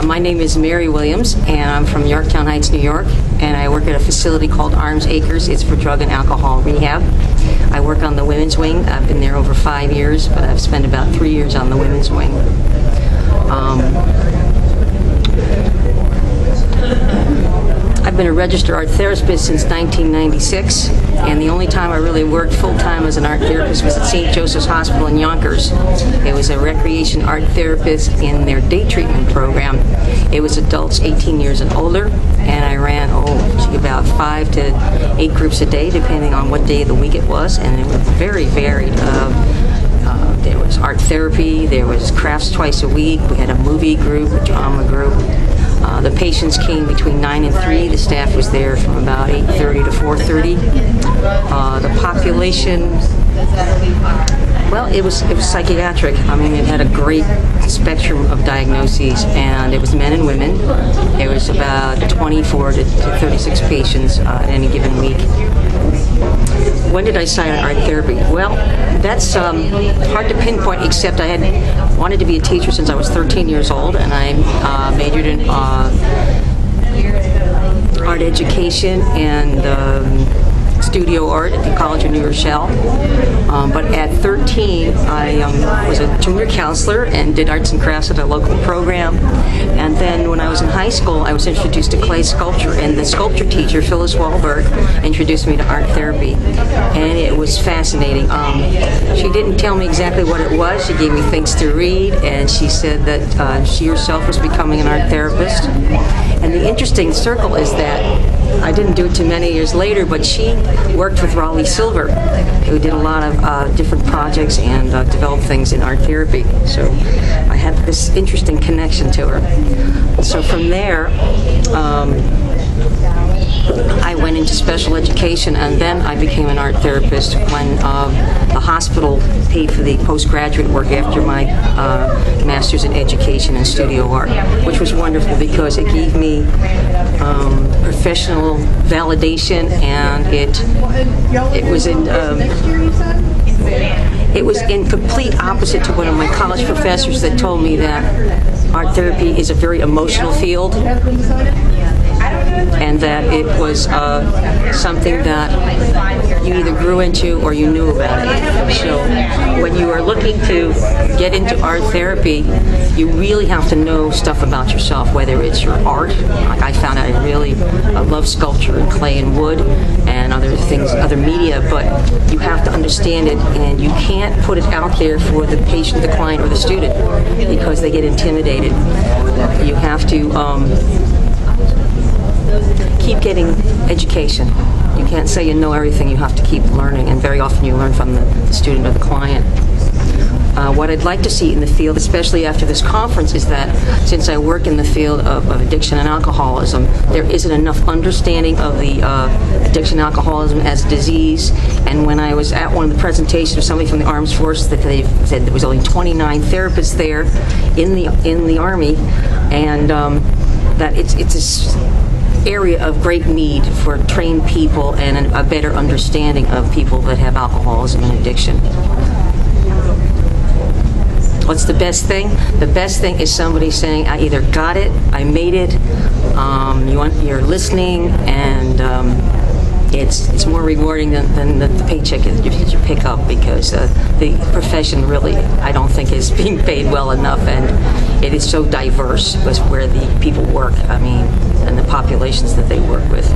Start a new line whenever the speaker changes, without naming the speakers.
My name is Mary Williams, and I'm from Yorktown Heights, New York, and I work at a facility called Arms Acres. It's for drug and alcohol rehab. I work on the women's wing. I've been there over 5 years, but I've spent about 3 years on the women's wing. I've been a registered art therapist since 1996, and the only time I really worked full-time as an art therapist was at St. Joseph's Hospital in Yonkers. It was a recreation art therapist in their day treatment program. It was adults 18 years and older, and I ran about 5 to 8 groups a day, depending on what day of the week it was, and it was very varied. There was art therapy, there was crafts twice a week, we had a movie group, a drama group. The patients came between 9 and 3. The staff was there from about 8:30 to 4:30. The population, well, it was psychiatric. I mean, it had a great spectrum of diagnoses, and it was men and women. There was about 24 to 36 patients at any given week. When did I sign on art therapy? Well, that's hard to pinpoint, except I had wanted to be a teacher since I was 13 years old, and I majored in art education and studio art at the College of New Rochelle. But at 13, I was a junior counselor and did arts and crafts at a local program. And then when I was in high school, I was introduced to clay sculpture, and the sculpture teacher, Phyllis Wahlberg, introduced me to art therapy. And it was fascinating. She didn't tell me exactly what it was. She gave me things to read, and she said that she herself was becoming an art therapist. And the interesting circle is that I didn't do it too many years later, but she worked with Raleigh Silver, who did a lot of different projects and developed things in art therapy. So I had this interesting connection to her. So from there, I went into special education, and then I became an art therapist when the hospital paid for the postgraduate work after my master's in education and studio art, which was wonderful because it gave me professional validation, and it was in complete opposite to one of my college professors that told me that art therapy is a very emotional field, and that it was something that you either grew into or you knew about it. So when you are looking to get into art therapy, you really have to know stuff about yourself, whether it's your art. Like I found out I really love sculpture and clay and wood and other things, other media, but you have to understand it, and you can't put it out there for the patient, the client, or the student because they get intimidated. You have to keep getting education. You can't say you know everything. You have to keep learning, and very often you learn from the student or the client. What I'd like to see in the field, especially after this conference, is that since I work in the field of addiction and alcoholism, there isn't enough understanding of the addiction and alcoholism as a disease. And when I was at one of the presentations of somebody from the Armed Forces, that they said there was only 29 therapists there in the Army, and that it's this area of great need for trained people and a better understanding of people that have alcoholism and addiction. What's the best thing? The best thing is somebody saying, I either got it, I made it, you're listening, and it's more rewarding than the paycheck that you pick up, because the profession really, I don't think, is being paid well enough, and it is so diverse with where the people work, and the populations that they work with.